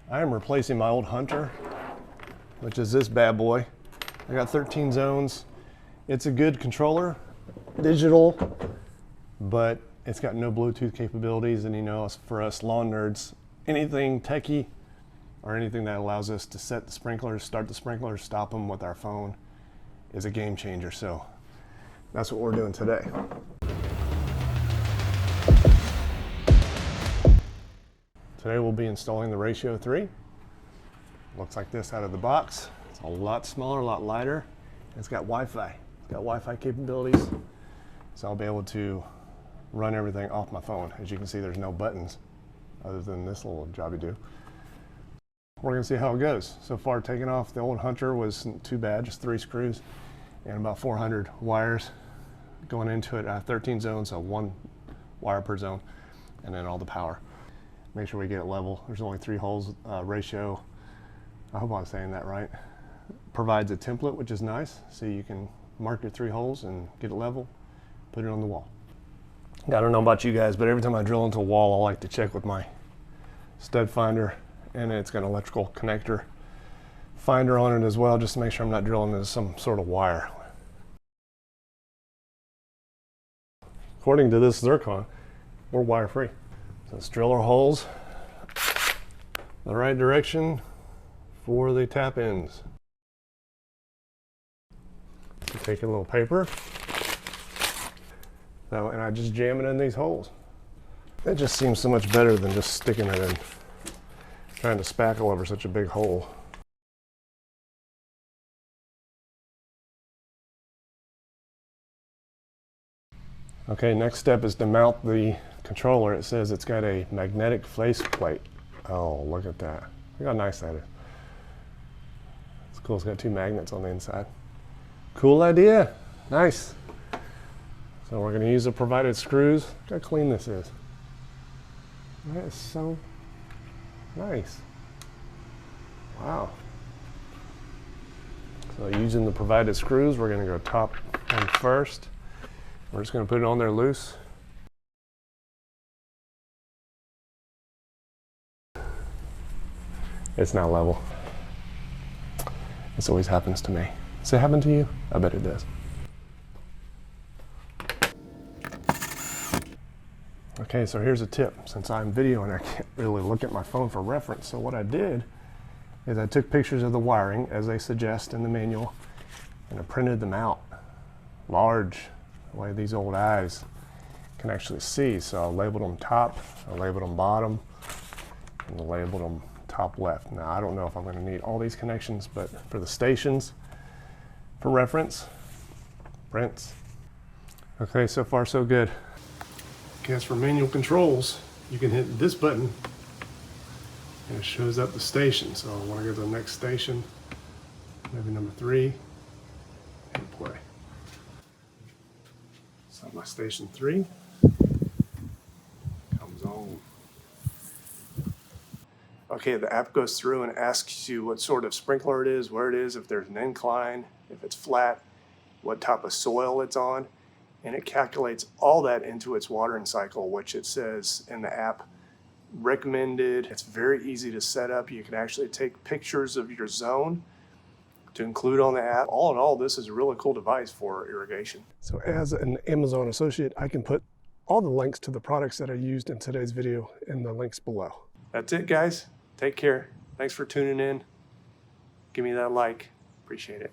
I am replacing my old Hunter, which is this bad boy. I got 13 zones. It's a good controller, digital, but it's got no Bluetooth capabilities. And you know, for us lawn nerds, anything techie or anything that allows us to set the sprinklers, start the sprinklers, stop them with our phone is a game changer. So that's what we're doing today. Today we'll be installing the Rachio 3. Looks like this out of the box. It's a lot smaller, a lot lighter. It's got Wi-Fi. It's got Wi-Fi capabilities. So I'll be able to run everything off my phone. As you can see, there's no buttons other than this little jobby do. We're gonna see how it goes. So far, taking off the old Hunter wasn't too bad, just 3 screws and about 400 wires going into it. 13 zones, so 1 wire per zone, and then all the power. Make sure we get it level. There's only 3 holes. Rachio, I hope I'm saying that right, provides a template, which is nice. So you can mark your 3 holes and get it level, put it on the wall. I don't know about you guys, but every time I drill into a wall, I like to check with my stud finder, and it's got an electrical connector finder on it as well, just to make sure I'm not drilling into some sort of wire. According to this zircon, we're wire free. So let's drill our holes the right direction for the tap ends. So take a little paper, and I just jam it in these holes. It just seems so much better than just sticking it in, trying to spackle over such a big hole. Okay, next step is to mount the controller. It says it's got a magnetic faceplate. Oh, look at that. Look how nice that is. It's cool, it's got 2 magnets on the inside. Cool idea, nice. So we're gonna use the provided screws. Look how clean this is. That is so nice. Wow. So using the provided screws, we're gonna go top one first. We're just going to put it on there loose. It's not level. This always happens to me. Does it happen to you? I bet it does. Okay, so here's a tip. Since I'm videoing, I can't really look at my phone for reference. So what I did is I took pictures of the wiring as they suggest in the manual, and I printed them out large, the way these old eyes can actually see. So I labeled them top, I labeled them bottom, and I labeled them top left. Now I don't know if I'm going to need all these connections, but for the stations, for reference, prints. Okay, so far so good. Okay, as for manual controls, you can hit this button and it shows up the station. So I want to go to the next station, maybe number 3, and play. So my station 3 comes on. Okay, the app goes through and asks you what sort of sprinkler it is, where it is, if there's an incline, if it's flat, what type of soil it's on, and it calculates all that into its watering cycle, which it says in the app, recommended. It's very easy to set up. You can actually take pictures of your zone to include on the app. All in all, this is a really cool device for irrigation. So as an Amazon associate, I can put all the links to the products that I used in today's video in the links below. That's it, guys. Take care. Thanks for tuning in. Give me that like. Appreciate it.